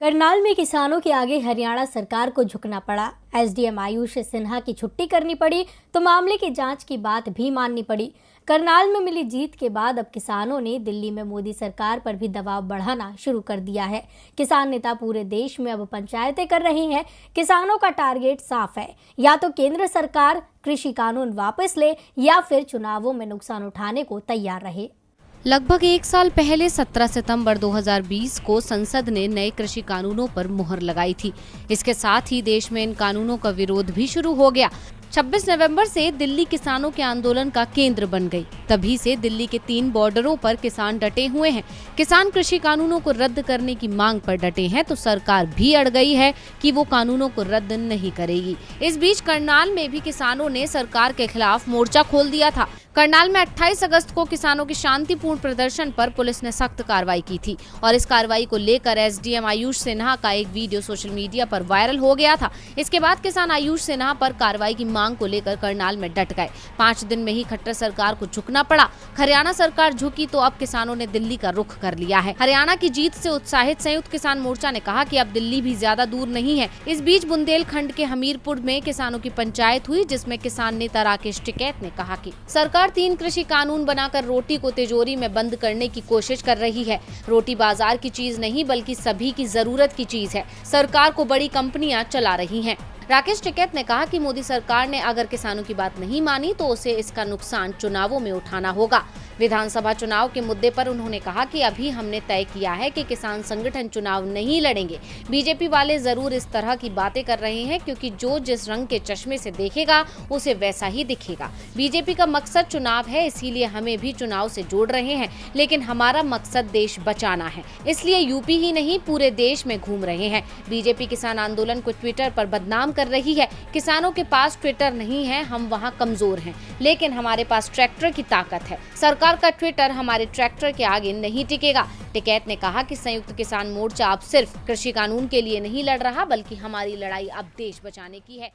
करनाल में किसानों के आगे हरियाणा सरकार को झुकना पड़ा। एसडीएम आयुष सिन्हा की छुट्टी करनी पड़ी तो मामले की जांच की बात भी माननी पड़ी। करनाल में मिली जीत के बाद अब किसानों ने दिल्ली में मोदी सरकार पर भी दबाव बढ़ाना शुरू कर दिया है। किसान नेता पूरे देश में अब पंचायतें कर रहे हैं। किसानों का टारगेट साफ है, या तो केंद्र सरकार कृषि कानून वापस ले या फिर चुनावों में नुकसान उठाने को तैयार रहे। लगभग एक साल पहले 17 सितंबर 2020 को संसद ने नए कृषि कानूनों पर मुहर लगाई थी। इसके साथ ही देश में इन कानूनों का विरोध भी शुरू हो गया। 26 नवंबर से दिल्ली किसानों के आंदोलन का केंद्र बन गई। तभी से दिल्ली के 3 बॉर्डरों पर किसान डटे हुए हैं। किसान कृषि कानूनों को रद्द करने की मांग पर डटे हैं तो सरकार भी अड़ गई है कि वो कानूनों को रद्द नहीं करेगी। इस बीच करनाल में भी किसानों ने सरकार के खिलाफ मोर्चा खोल दिया था। करनाल में 28 अगस्त को किसानों के शांतिपूर्ण प्रदर्शन पर पुलिस ने सख्त कार्रवाई की थी और इस कार्रवाई को लेकर एसडीएम आयुष सिन्हा का एक वीडियो सोशल मीडिया पर वायरल हो गया था। इसके बाद किसान आयुष सिन्हा पर कार्रवाई की मांग को लेकर करनाल में डट गए। 5 दिन में ही खट्टर सरकार को झुकना पड़ा। हरियाणा सरकार झुकी तो अब किसानों ने दिल्ली का रुख कर लिया है। हरियाणा की जीत से उत्साहित संयुक्त किसान मोर्चा ने कहा कि अब दिल्ली भी ज्यादा दूर नहीं है। इस बीच बुंदेलखंड के हमीरपुर में किसानों की पंचायत हुई, जिसमें किसान नेता राकेश टिकैत ने कहा कि सरकार 3 कृषि कानून बनाकर रोटी को तिजोरी में बंद करने की कोशिश कर रही है। रोटी बाजार की चीज नहीं बल्कि सभी की जरूरत की चीज है। सरकार को बड़ी कंपनियां चला रही हैं। राकेश टिकैत ने कहा कि मोदी सरकार ने अगर किसानों की बात नहीं मानी तो उसे इसका नुकसान चुनावों में उठाना होगा। विधानसभा चुनाव के मुद्दे पर उन्होंने कहा कि अभी हमने तय किया है कि किसान संगठन चुनाव नहीं लड़ेंगे। बीजेपी वाले जरूर इस तरह की बातें कर रहे हैं क्योंकि जो जिस रंग के चश्मे से देखेगा उसे वैसा ही दिखेगा। बीजेपी का मकसद चुनाव है, इसीलिए हमें भी चुनाव से जोड़ रहे हैं, लेकिन हमारा मकसद देश बचाना है, इसलिए यूपी ही नहीं पूरे देश में घूम रहे हैं। बीजेपी किसान आंदोलन को ट्विटर पर बदनाम कर रही है। किसानों के पास ट्विटर नहीं है, हम वहाँ कमजोर हैं, लेकिन हमारे पास ट्रैक्टर की ताकत है। सरकार का ट्विटर हमारे ट्रैक्टर के आगे नहीं टिकेगा। टिकैत ने कहा कि संयुक्त किसान मोर्चा अब सिर्फ कृषि कानून के लिए नहीं लड़ रहा, बल्कि हमारी लड़ाई अब देश बचाने की है।